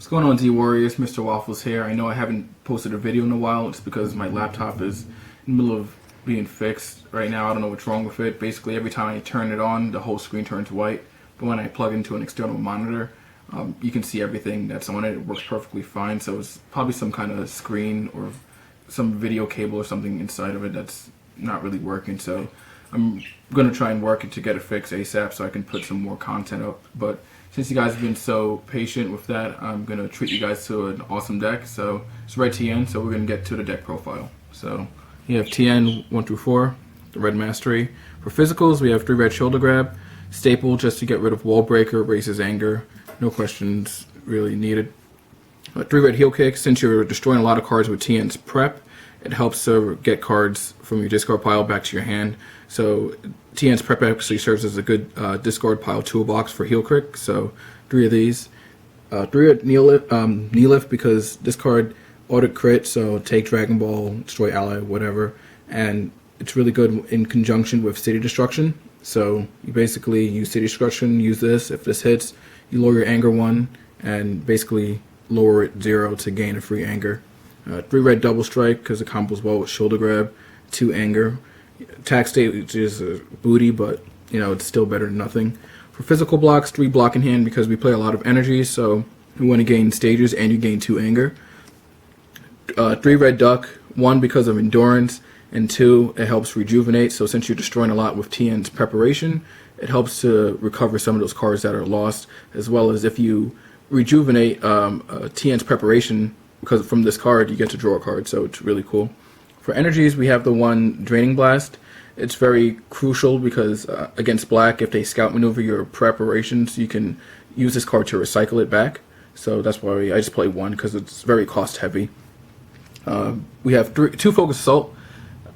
What's going on, Z Warriors? Mr. Waffles here. I know I haven't posted a video in a while. It's because my laptop is in the middle of being fixed right now. I don't know what's wrong with it. Basically, every time I turn it on, the whole screen turns white. But when I plug into an external monitor, you can see everything that's on it. It works perfectly fine. So it's probably some kind of screen or some video cable or something inside of it that's not really working. So I'm going to try and work it to get it fixed ASAP so I can put some more content up. But since you guys have been so patient with that, I'm going to treat you guys to an awesome deck. So it's Red Tien, so we're going to get to the deck profile. So you have Tien 1 through 4, the Red Mastery. For physicals, we have 3 red shoulder grab, staple just to get rid of wall breaker, raises anger, no questions really needed. 3 red heel kick, since you're destroying a lot of cards with Tien's prep, it helps to get cards from your discard pile back to your hand. So Tien's prep actually serves as a good discard pile toolbox for heel kick. So 3 of these. 3 red knee lift because this card audit crit, so take Dragon Ball, destroy ally, whatever. And it's really good in conjunction with City Destruction. So you basically use City Destruction, use this. If this hits, you lower your anger 1 and basically lower it 0 to gain a free anger. 3 red double strike because it combos well with shoulder grab, 2 anger. Attack state is a booty, but you know it's still better than nothing. For physical blocks, 3 block in hand because we play a lot of energy, so we want to gain stages and you gain 2 anger. 3 red duck, 1 because of endurance, and 2 it helps rejuvenate. So since you're destroying a lot with Tien's preparation, it helps to recover some of those cards that are lost, as well as if you rejuvenate Tien's preparation, because from this card you get to draw a card, so it's really cool. For energies, we have the one Draining Blast. It's very crucial because against black, if they scout maneuver your preparations, you can use this card to recycle it back. So that's why I just play 1 because it's very cost heavy. We have 2 Focus Assault.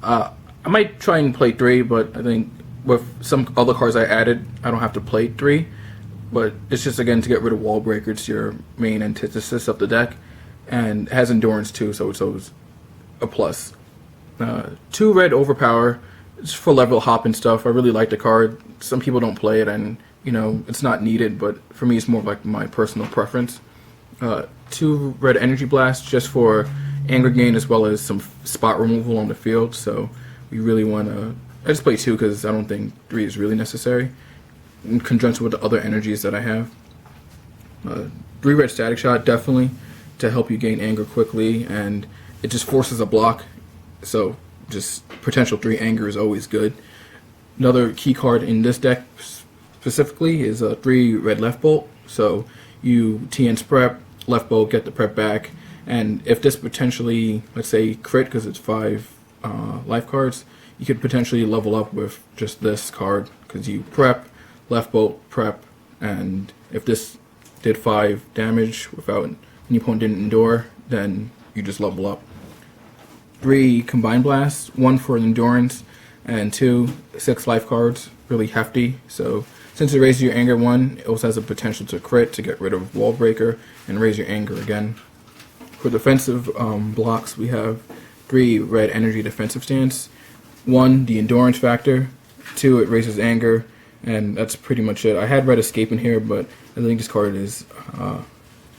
I might try and play 3, but I think with some other cards I added, I don't have to play 3. But it's just again to get rid of Wall Breaker. It's your main antithesis of the deck, and it has endurance too, so it's always a plus. 2 red Overpower. It's for level hop and stuff. I really like the card. Some people don't play it, and you know it's not needed, but for me it's more like my personal preference. 2 red Energy Blast just for anger gain as well as some spot removal on the field. So we really want to. I just play 2 because I don't think 3 is really necessary in conjunction with the other energies that I have. 3 red Static Shot, definitely to help you gain anger quickly, and it just forces a block. So just potential 3 anger is always good. Another key card in this deck specifically is a 3 red Left Bolt. So you Tien's prep, Left Bolt, get the prep back, and if this potentially, let's say, crit because it's 5 life cards, you could potentially level up with just this card because you prep, Left Bolt, prep, and if this did 5 damage without any opponent didn't endure, then you just level up. 3 Combined Blasts, 1 for endurance, and 2 6 life cards, really hefty. So since it raises your anger 1, it also has a potential to crit to get rid of Wall Breaker and raise your anger again. For defensive blocks, we have 3 red Energy Defensive Stance. 1, the endurance factor. 2, it raises anger, and that's pretty much it. I had red Escape in here, but I think this card is a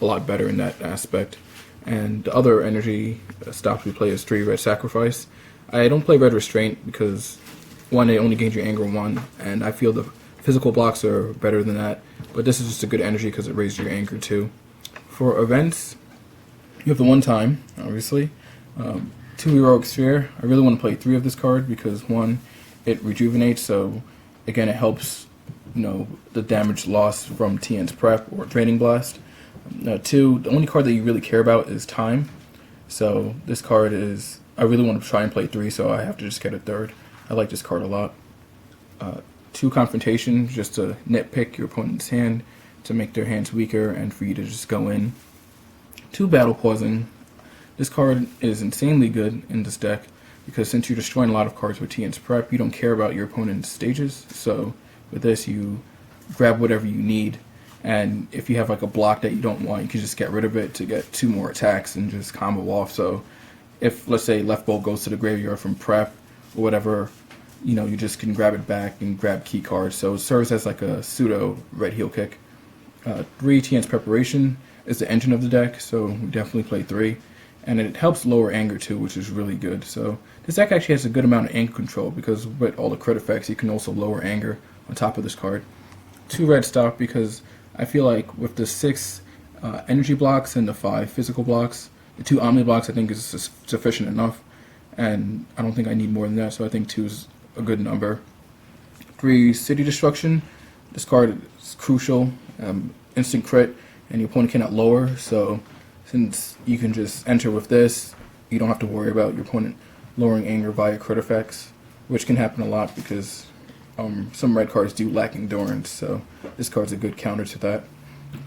lot better in that aspect. And the other energy stops we play is 3 red Sacrifice. I don't play red Restraint because 1, it only gains your anger 1, and I feel the physical blocks are better than that. But this is just a good energy because it raises your anger too. For events, you have the 1 time, obviously. 2 Heroic Sphere. I really want to play 3 of this card because 1, it rejuvenates, so again it helps, you know, the damage lost from Tien's prep or Draining Blast. 2, the only card that you really care about is time. So this card is, I really want to try and play 3, so I have to just get a 3rd. I like this card a lot. 2 Confrontation, just to nitpick your opponent's hand to make their hands weaker and for you to just go in. 2 Battle Pausing. This card is insanely good in this deck because since you're destroying a lot of cards with Tien's prep, you don't care about your opponent's stages. So with this, you grab whatever you need. And if you have like a block that you don't want, you can just get rid of it to get 2 more attacks and just combo off. So if, let's say, Left Bolt goes to the graveyard from prep or whatever, you know, you just can grab it back and grab key cards. So it serves as like a pseudo red heel kick. 3 Tien's Preparation is the engine of the deck, so we definitely play 3. And it helps lower anger too, which is really good. So this deck actually has a good amount of anger control because with all the crit effects, you can also lower anger on top of this card. 2 red stop because I feel like with the 6 energy blocks and the 5 physical blocks, the 2 Omni blocks I think is sufficient enough, and I don't think I need more than that, so I think 2 is a good number. 3 City Destruction. This card is crucial, instant crit, and your opponent cannot lower, so since you can just enter with this, you don't have to worry about your opponent lowering anger via crit effects, which can happen a lot because some red cards do lack endurance, so this card's a good counter to that.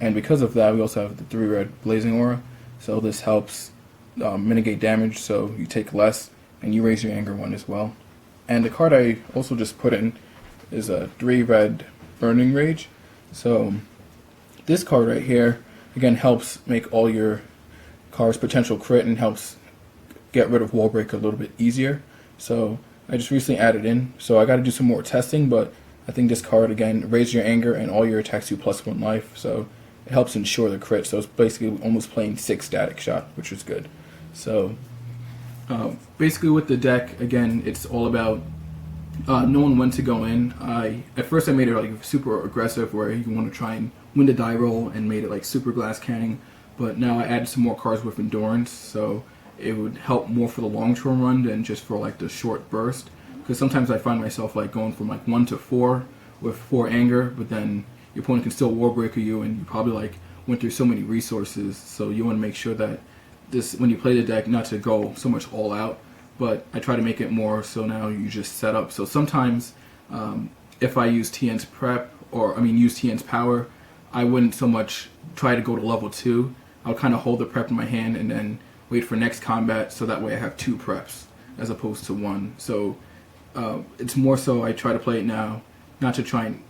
And because of that, we also have the 3 red Blazing Aura, so this helps mitigate damage, so you take less, and you raise your anger 1 as well. And the card I also just put in is a 3 red Burning Rage, so this card right here, again, helps make all your cards potential crit and helps get rid of Wall Breaker a little bit easier. So I just recently added in, so I got to do some more testing, but I think this card, again, raises your anger and all your attacks do +1 life, so it helps ensure the crit. So it's basically almost playing 6 Static Shot, which is good. So basically with the deck, again, it's all about knowing when to go in. At first I made it like super aggressive where you want to try and win the die roll and made it like super glass canning, but now I added some more cards with endurance, so it would help more for the long term run than just for like the short burst, because sometimes I find myself like going from like 1 to 4 with 4 anger, but then your opponent can still Wall Breaker you and you probably like went through so many resources, so you want to make sure that this, when you play the deck, not to go so much all out, but I try to make it more so now you just set up. So sometimes if I use Tien's prep, or I mean use Tien's power, I wouldn't so much try to go to level 2. I'll kind of hold the prep in my hand and then wait for next combat, so that way I have 2 preps as opposed to 1. So it's more so I try to play it now, not to try and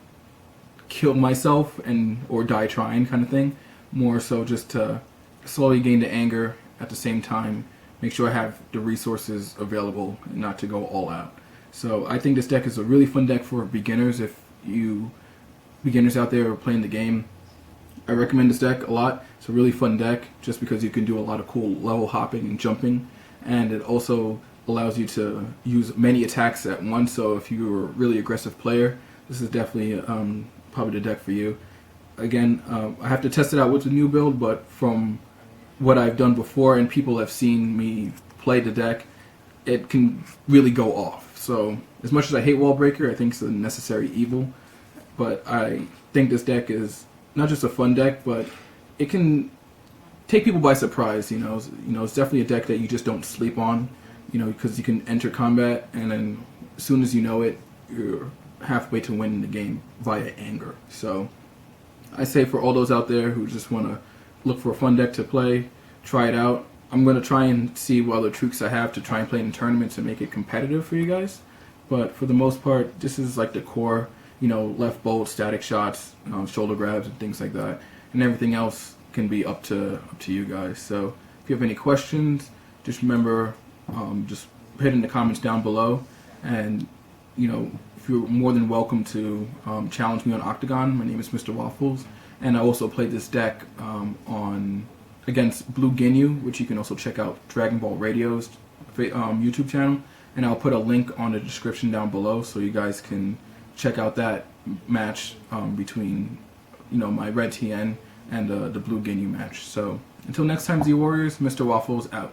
kill myself and or die trying kind of thing, more so just to slowly gain the anger at the same time, make sure I have the resources available and not to go all out. So I think this deck is a really fun deck for beginners. If you beginners out there are playing the game, I recommend this deck a lot. It's a really fun deck just because you can do a lot of cool level hopping and jumping, and it also allows you to use many attacks at once. So if you're a really aggressive player, this is definitely probably the deck for you. Again, I have to test it out with the new build, but from what I've done before and people have seen me play the deck, it can really go off. So as much as I hate Wall Breaker, I think it's a necessary evil, but I think this deck is not just a fun deck, but it can take people by surprise. It's definitely a deck that you just don't sleep on, because you can enter combat and then as soon as you know it, you're halfway to win the game via anger. So I say for all those out there who just want to look for a fun deck to play, try it out. I'm going to try and see what other tricks I have to try and play in tournaments and make it competitive for you guys. But for the most part, this is like the core, left bolt, static shots, shoulder grabs and things like that. And everything else can be up to you guys. So if you have any questions, just remember, just hit in the comments down below. And, if you're more than welcome to challenge me on Octagon. My name is Mr. Waffles. And I also play this deck against Blue Ginyu, which you can also check out Dragon Ball Radio's YouTube channel. And I'll put a link on the description down below so you guys can check out that match between my Red Tien and the Blue Ginyu match. So until next time, Z Warriors, Mr. Waffles out.